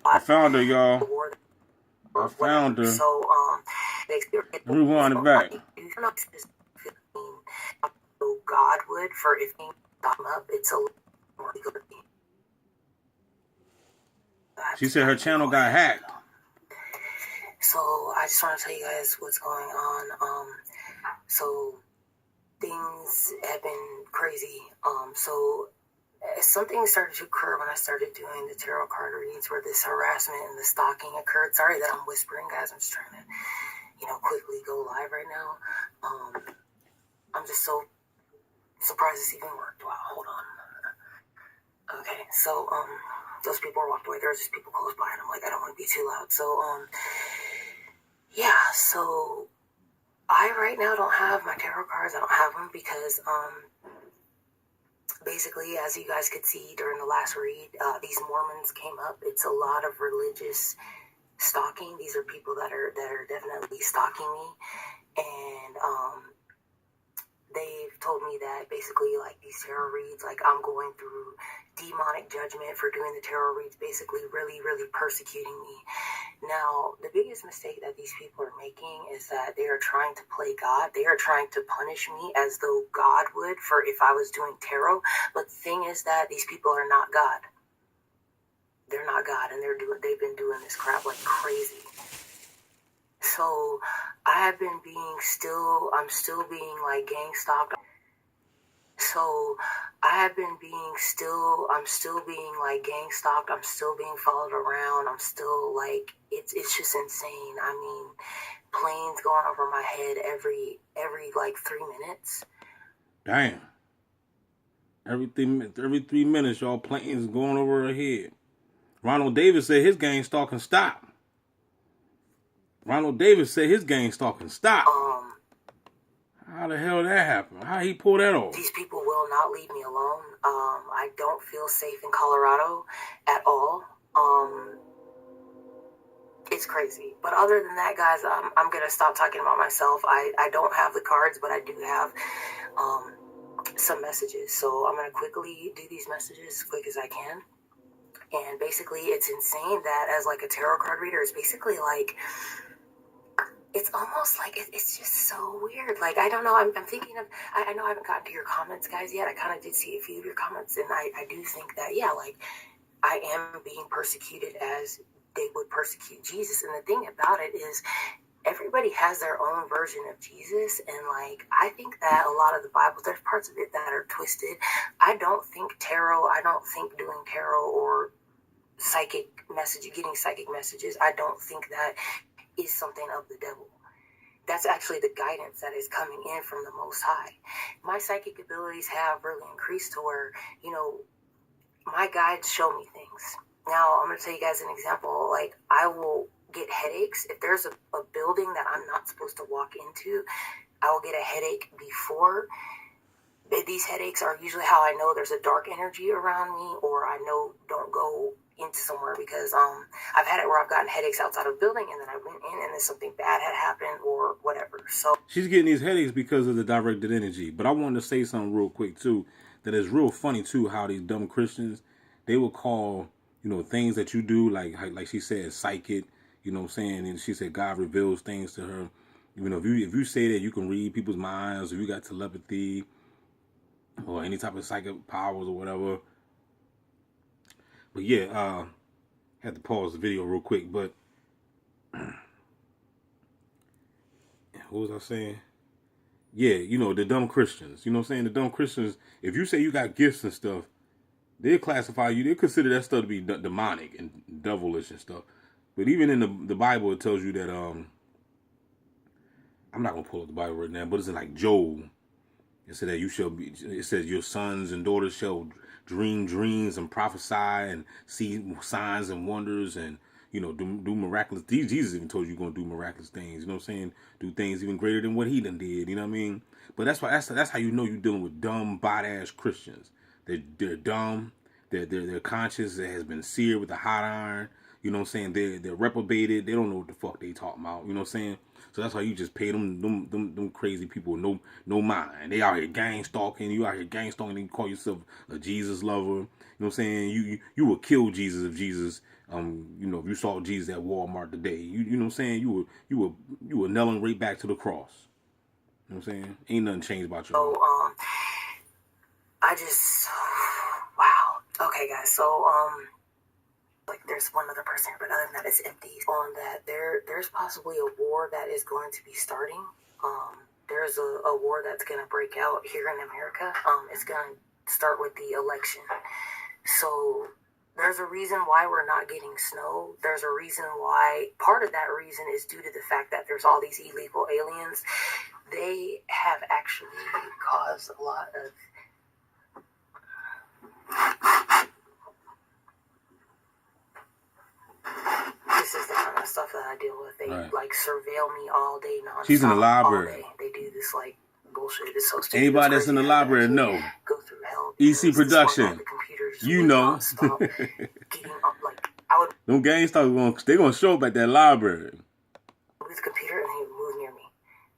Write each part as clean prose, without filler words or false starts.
I found her, y'all. I found her. So, Rewind it back. God would for if he got him up, it's a more legal. She said her channel got hacked. So I just want to tell you guys what's going on. So things have been crazy. So something started to occur when I started doing the tarot card readings, where this harassment and the stalking occurred. Sorry that I'm whispering, guys. I'm just trying to, quickly go live right now. I'm just so surprised this even worked. Wow, hold on. Okay, so those people were walked away. There was just people close by, and I'm like, I don't want to be too loud. So yeah. So I right now don't have my tarot cards. I don't have them because basically, as you guys could see during the last read, these Mormons came up. It's a lot of religious stalking. These are people that are definitely stalking me, and they've told me that basically, like, these tarot reads, like, I'm going through demonic judgment for doing the tarot reads, basically really, really persecuting me. Now, the biggest mistake that these people are making is that they are trying to play God. They are trying to punish me as though God would for if I was doing tarot. But the thing is that these people are not God. They're not God, and they've been doing this crap like crazy. So I'm still being like gang stalked. So I'm still being like gang stalked. I'm still being followed around. I'm still like, it's just insane. I mean, planes going over my head every like 3 minutes. Damn. Every 3 minutes, y'all, planes going over her head. Ronald Davis said his gang stalking stop. Ronald Davis said his gang stalking stop. How the hell that happened? How he pull that off? These people will not leave me alone. I don't feel safe in Colorado at all. It's crazy. But other than that, guys, I'm going to stop talking about myself. I don't have the cards, but I do have some messages. So I'm going to quickly do these messages as quick as I can. And basically, it's insane that as like a tarot card reader, it's basically like, it's almost like it's just so weird. Like, I don't know. I'm thinking of, I know I haven't gotten to your comments, guys, yet. I kind of did see a few of your comments, and I do think that, yeah, like, I am being persecuted as they would persecute Jesus. And the thing about it is, everybody has their own version of Jesus, and like, I think that a lot of the Bible, there's parts of it that are twisted. I don't think doing tarot or getting psychic messages, I don't think that is something of the devil. That's actually the guidance that is coming in from the Most High. My psychic abilities have really increased to where, my guides show me things. Now, I'm going to tell you guys an example. Like, I will get headaches. If there's a building that I'm not supposed to walk into, I will get a headache before. These headaches are usually how I know there's a dark energy around me, or I know don't go into somewhere, because I've had it where I've gotten headaches outside of a building, and then I went in and then something bad had happened or whatever. So she's getting these headaches because of the directed energy. But I wanted to say something real quick too, that is real funny too, how these dumb Christians, they will call, things that you do, like she said, psychic, you know what I'm saying? And she said God reveals things to her. If you say that you can read people's minds, or you got telepathy or any type of psychic powers or whatever. But yeah, had to pause the video real quick, but what was I saying? Yeah, the dumb Christians. You know what I'm saying? The dumb Christians, if you say you got gifts and stuff, they'll classify you, they'll consider that stuff to be demonic and devilish and stuff. But even in the Bible, it tells you that, I'm not going to pull up the Bible right now, but it's in like Job. It said that it says your sons and daughters shall dream dreams and prophesy and see signs and wonders and, do miraculous. Jesus even told you you're going to do miraculous things. You know what I'm saying? Do things even greater than what he done did. You know what I mean? But that's how you know you're dealing with dumb, bot-ass Christians. They're dumb. Their conscience has been seared with a hot iron. You know what I'm saying? They're reprobated. They don't know what the fuck they talking about. You know what I'm saying? So that's why you just pay them crazy people with no mind. They out here gang stalking. You out here gang stalking and you call yourself a Jesus lover. You know what I'm saying? You would kill Jesus if Jesus if you saw Jesus at Walmart today. You know what I'm saying? You would nail him right back to the cross. You know what I'm saying? Ain't nothing changed about you. So I just wow. Okay guys, so like there's one other person here, but other than that it's empty. On that there's possibly a war that is going to be starting. There's a war that's gonna break out here in America. It's gonna start with the election. So there's a reason why we're not getting snow. There's a reason why. Part of that reason is due to the fact that there's all these illegal aliens. They have actually caused a lot of this is the kind of stuff that I deal with. They like surveil me all day, nonstop. She's in the library. They do this like bullshit. It's so stupid. Anybody that's in the library know. Go through hell. EC Production. You know. Getting up, like I would. Them gang stalkers they gonna show up at that library. With the computer and he would move near me.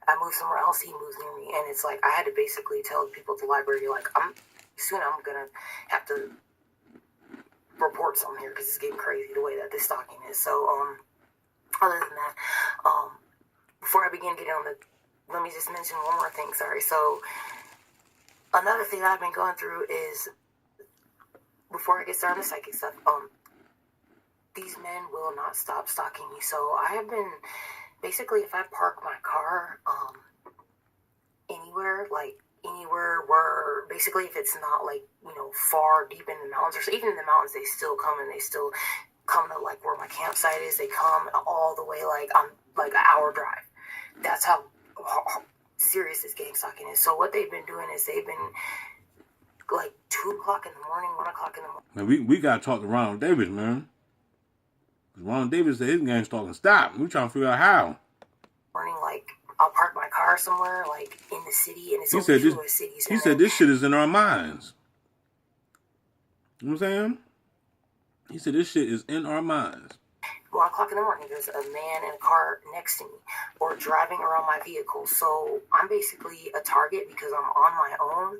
I move somewhere else, he moves near me, and it's like I had to basically tell people at the library like I'm gonna have to report something here because it's getting crazy the way that this stalking is. So other than that, before I begin getting on let me just mention one more thing. Sorry. So another thing that I've been going through is before I get started on the psychic stuff, these men will not stop stalking me. So I have been basically if I park my car anywhere where basically if it's not like far deep in the mountains or so, even in the mountains they still come and they still come to like where my campsite is. They come all the way like I'm like an hour drive. That's how serious this gang stalking is. So what they've been doing is they've been like 2 o'clock in the morning, 1 o'clock in the morning. Man, we gotta talk to Ronald Davis, man. Ronald Davis said his gang stalking stop. We trying to figure out how. Morning, like I'll park my car somewhere, like in the city, and it's he only said few cities. He said this shit is in our minds. You know what I'm saying? He said this shit is in our minds. 1 o'clock in the morning, there's a man in a car next to me, or driving around my vehicle. So I'm basically a target because I'm on my own.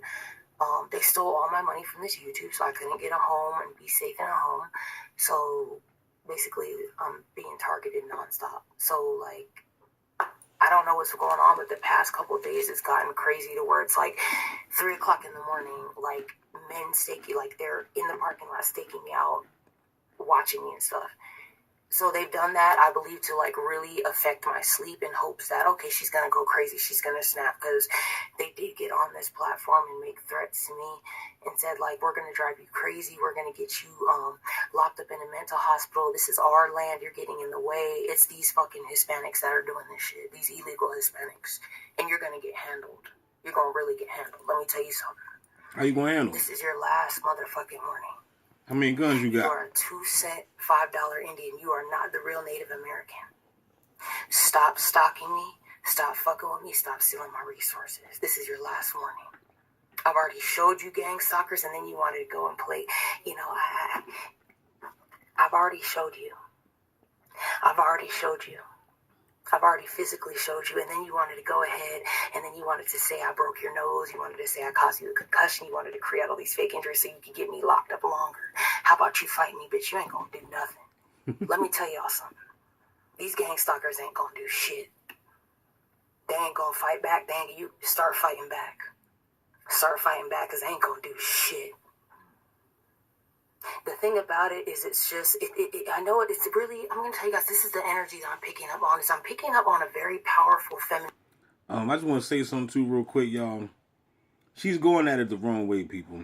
They stole all my money from this YouTube, so I couldn't get a home and be safe in a home. So basically, I'm being targeted nonstop. So like, I don't know what's going on, but the past couple of days it's gotten crazy to where it's like 3 o'clock in the morning, like men staking, like they're in the parking lot staking me out, watching me and stuff. So they've done that, I believe, to like really affect my sleep in hopes that, okay, she's going to go crazy. She's going to snap, because they did get on this platform and make threats to me and said like, we're going to drive you crazy. We're going to get you locked up in a mental hospital. This is our land. You're getting in the way. It's these fucking Hispanics that are doing this shit. These illegal Hispanics. And you're going to get handled. You're going to really get handled. Let me tell you something. How you going to handle? This is your last motherfucking warning. How many guns you got? You are a 2-cent, $5 Indian. You are not the real Native American. Stop stalking me. Stop fucking with me. Stop stealing my resources. This is your last warning. I've already showed you gang stalkers, and then you wanted to go and play. I've already showed you. I've already showed you. I've already physically showed you, and then you wanted to go ahead, and then you wanted to say I broke your nose, you wanted to say I caused you a concussion, you wanted to create all these fake injuries so you could get me locked up longer. How about you fight me, bitch? You ain't gonna do nothing. Let me tell y'all something. These gang stalkers ain't gonna do shit. They ain't gonna fight back. You start fighting back. Start fighting back, because they ain't gonna do shit. The thing about it is it's just, I know it's really, I'm going to tell you guys, this is the energy that I'm picking up on. I'm picking up on a very powerful feminine. I just want to say something too real quick, y'all. She's going at it the wrong way, people.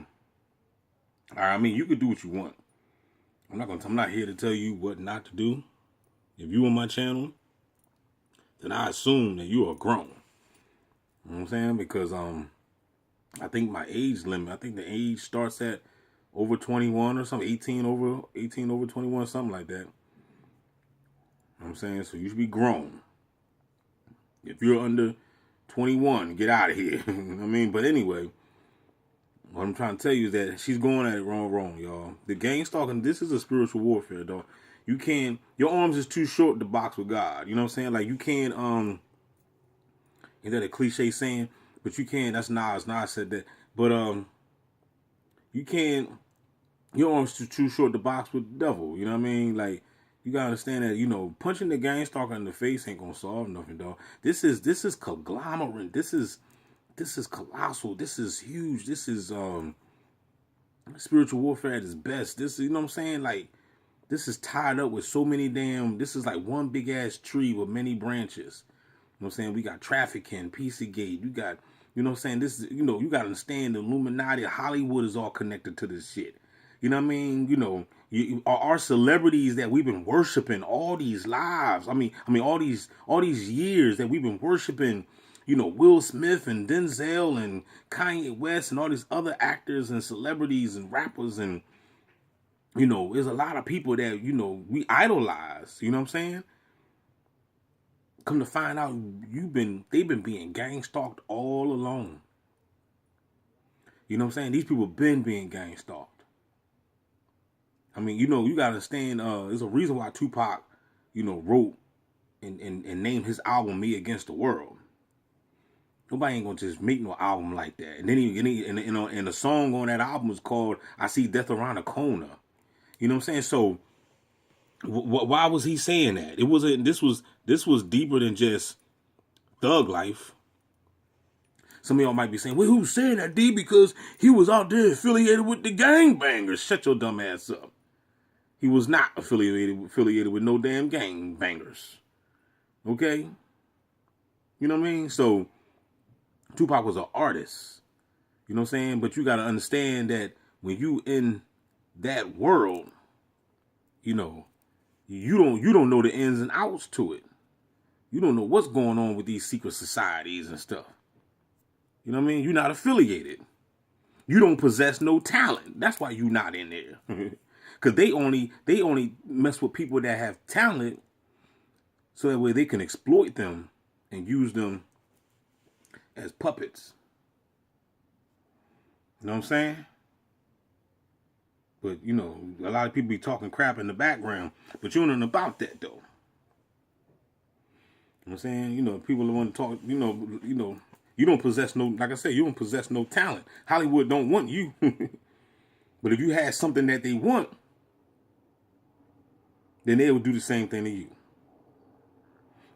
All right, I mean, you can do what you want. I'm not here to tell you what not to do. If you on my channel, then I assume that you are grown. You know what I'm saying? Because I think my age limit, I think the age starts at over 21 or something, 18 over 21, something like that. You know what I'm saying? So you should be grown. If you're under 21, get out of here. You know what I mean? But anyway, what I'm trying to tell you is that she's going at it wrong, y'all. The gang stalking, this is a spiritual warfare, though. You can't. Your arms is too short to box with God. You know what I'm saying? Like you can't. Is that a cliche saying? But you can't. That's Nas. Nas said that. But you can't. Your arms too short to box with the devil. You know what I mean? Like you gotta understand that. You know, punching the gang stalker in the face ain't gonna solve nothing, dog. This is conglomerate. This is colossal. This is huge. This is spiritual warfare at its best. This is, you know what I'm saying? Like this is tied up with so many damn. This is like one big ass tree with many branches. You know what I'm saying? We got trafficking, Pizzagate. You got, you know what I'm saying? This is, you know, you got to understand the Illuminati, Hollywood is all connected to this shit. You know what I mean? You know, our celebrities that we've been worshiping all these lives. I mean, all these years that we've been worshiping. You know, Will Smith and Denzel and Kanye West and all these other actors and celebrities and rappers and, you know, there's a lot of people that, you know, we idolize. You know what I'm saying? Come to find out, they've been being gang stalked all along. You know what I'm saying? These people been being gang stalked. I mean, you know, you gotta understand. There's a reason why Tupac, you know, wrote and named his album "Me Against the World." Nobody ain't gonna just make no album like that. And then and the song on that album was called "I See Death Around the Corner." You know what I'm saying? So, why was he saying that? It wasn't. This was deeper than just thug life. Some of y'all might be saying, well, who's saying that, D? Because he was out there affiliated with the gangbangers. Shut your dumb ass up. He was not affiliated with no damn gangbangers. Okay? You know what I mean? So, Tupac was an artist. You know what I'm saying? But you got to understand that when you in that world, you know, you don't know the ins and outs to it. You don't know what's going on with these secret societies and stuff. You know what I mean? You're not affiliated. You don't possess no talent. That's why you're not in there. Because they only mess with people that have talent so that way they can exploit them and use them as puppets. You know what I'm saying? But, you know, a lot of people be talking crap in the background, but you don't know about that, though. You know what I'm saying? You know, people want to talk, you know, you don't possess no, like I said, you don't possess no talent. Hollywood don't want you. But if you had something that they want, then they would do the same thing to you.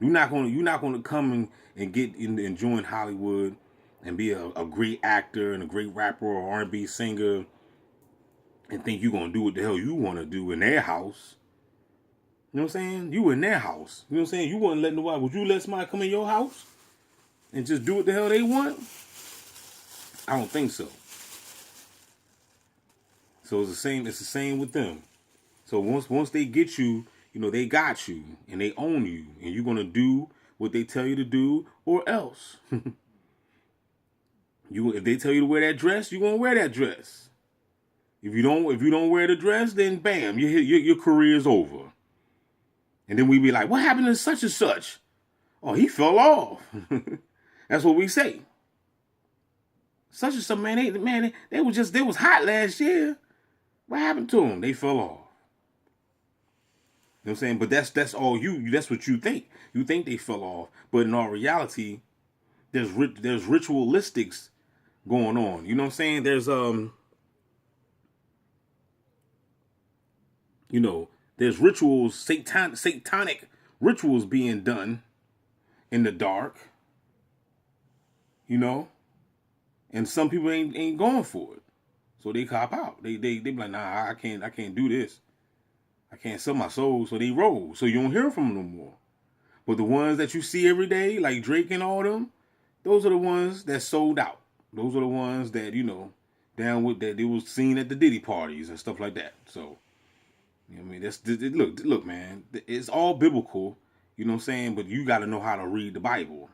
You're not gonna come and get in and join Hollywood and be a great actor and a great rapper or R&B singer and think you're gonna do what the hell you want to do in their house. You know what I'm saying? You in their house. You know what I'm saying? You wouldn't let nobody. Would you let somebody come in your house and just do what the hell they want? I don't think so. So it's the same. It's the same with them. So once they get you, you know, they got you and they own you, and you're gonna do what they tell you to do, or else. If they tell you to wear that dress, you're gonna wear that dress. If you don't wear the dress, then bam, your career is over. And then we be like, what happened to such and such? Oh, he fell off. That's what we say. Such and such, man, they was hot last year. What happened to them? They fell off. You know what I'm saying? But that's all that's what you think. You think they fell off. But in all reality, there's ritualistics going on. You know what I'm saying? There's you know, there's rituals, satanic rituals being done in the dark. You know? And some people ain't going for it. So they cop out. They be like, nah, I can't do this. I can't sell my soul, so they roll. So you don't hear from them no more. But the ones that you see every day, like Drake and all them, those are the ones that sold out. Those are the ones that, you know, down with that they was seen at the Diddy parties and stuff like that. So, you know what I mean? Look, man, it's all biblical, you know what I'm saying? But you got to know how to read the Bible.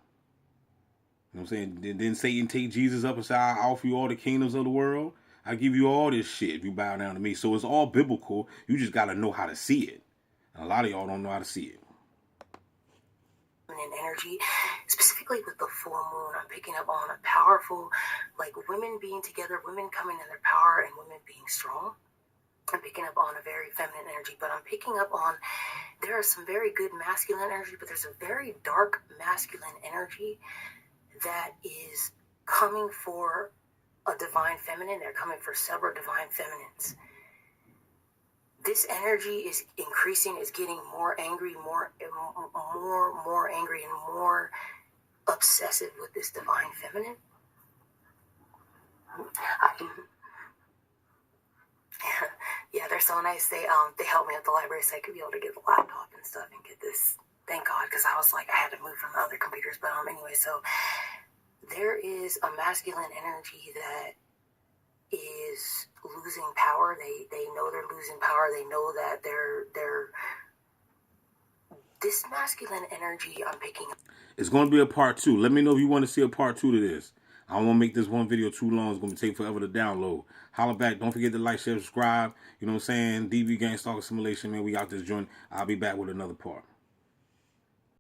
You know what I'm saying? Then Satan take Jesus up and say, I offer you all the kingdoms of the world. I give you all this shit if you bow down to me. So it's all biblical. You just got to know how to see it. And a lot of y'all don't know how to see it. And energy, specifically with the full moon, I'm picking up on a powerful, like women being together, women coming in their power, and women being strong. I'm picking up on a very feminine energy, but I'm picking up on, there are some very good masculine energy, but there's a very dark masculine energy that is coming for a divine feminine. They're coming for several divine feminines. This energy is increasing, is getting more angry, more angry, and more obsessive with this divine feminine. Yeah, they're so nice. They helped me at the library so I could be able to get the laptop and stuff and get this. Thank God, because I was like, I had to move from the other computers. But anyway, so there is a masculine energy that is losing power. They know they're losing power. They know that they're this masculine energy I'm picking up. It's going to be a part 2. Let me know if you want to see a part 2 to this. I don't want to make this one video too long. It's going to take forever to download. Holla back. Don't forget to like, share, subscribe. You know what I'm saying? DB Gang Stalker Simulation, man. We out this joint. I'll be back with another part.